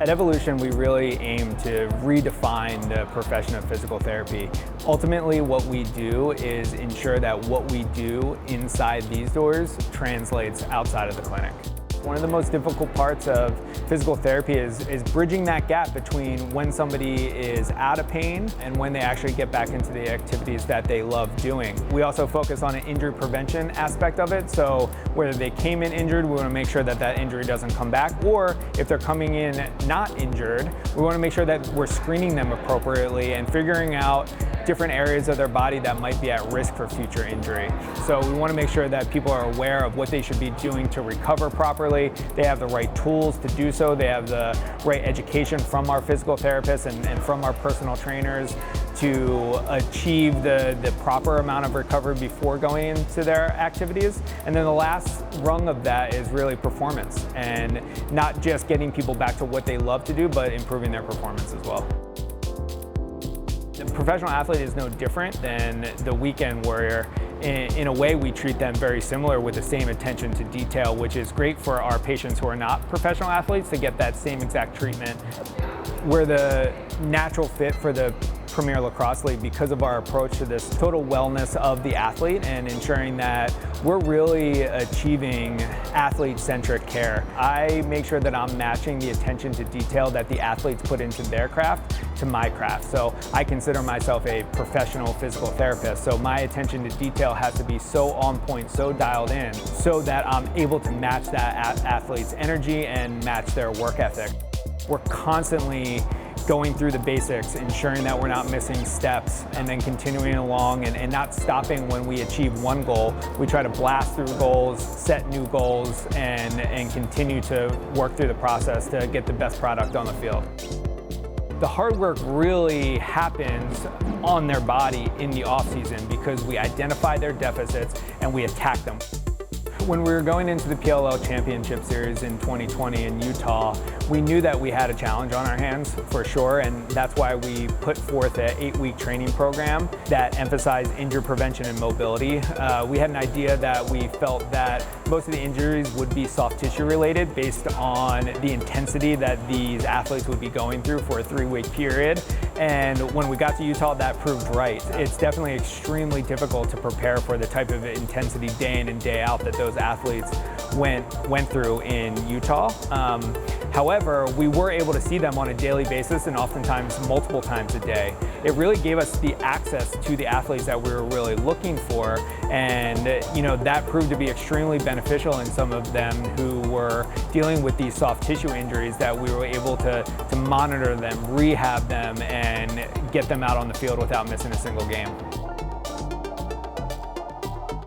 At Evolution, we really aim to redefine the profession of physical therapy. Ultimately, what we do is ensure that what we do inside these doors translates outside of the clinic. One of the most difficult parts of physical therapy is bridging that gap between when somebody is out of pain and when they actually get back into the activities that they love doing. We also focus on an injury prevention aspect of it, so whether they came in injured, we want to make sure that that injury doesn't come back, or if they're coming in not injured, we want to make sure that we're screening them appropriately and figuring out different areas of their body that might be at risk for future injury. So we want to make sure that people are aware of what they should be doing to recover properly. They have the right tools to do so. They have the right education from our physical therapists and from our personal trainers to achieve the proper amount of recovery before going into their activities. And then the last rung of that is really performance, and not just getting people back to what they love to do, but improving their performance as well. The professional athlete is no different than the weekend warrior. In a way, we treat them very similar with the same attention to detail, which is great for our patients who are not professional athletes to get that same exact treatment. We're the natural fit for the Premier Lacrosse League because of our approach to this total wellness of the athlete and ensuring that we're really achieving athlete-centric care. I make sure that I'm matching the attention to detail that the athletes put into their craft to my craft. So I consider myself a professional physical therapist, so my attention to detail has to be so on point, so dialed in, so that I'm able to match that athlete's energy and match their work ethic. We're constantly going through the basics, ensuring that we're not missing steps, and then continuing along and not stopping when we achieve one goal. We try to blast through goals, set new goals, and continue to work through the process to get the best product on the field. The hard work really happens on their body in the off-season because we identify their deficits and we attack them. When we were going into the PLL Championship Series in 2020 in Utah, we knew that we had a challenge on our hands for sure, and that's why we put forth an 8-week training program that emphasized injury prevention and mobility. We had an idea that we felt that most of the injuries would be soft tissue related based on the intensity that these athletes would be going through for a 3-week period. And when we got to Utah, that proved right. It's definitely extremely difficult to prepare for the type of intensity day in and day out that those athletes went through in Utah. However, we were able to see them on a daily basis and oftentimes multiple times a day. It really gave us the access to the athletes that we were really looking for, and that proved to be extremely beneficial in some of them who were dealing with these soft tissue injuries, that we were able to monitor them, rehab them, and get them out on the field without missing a single game.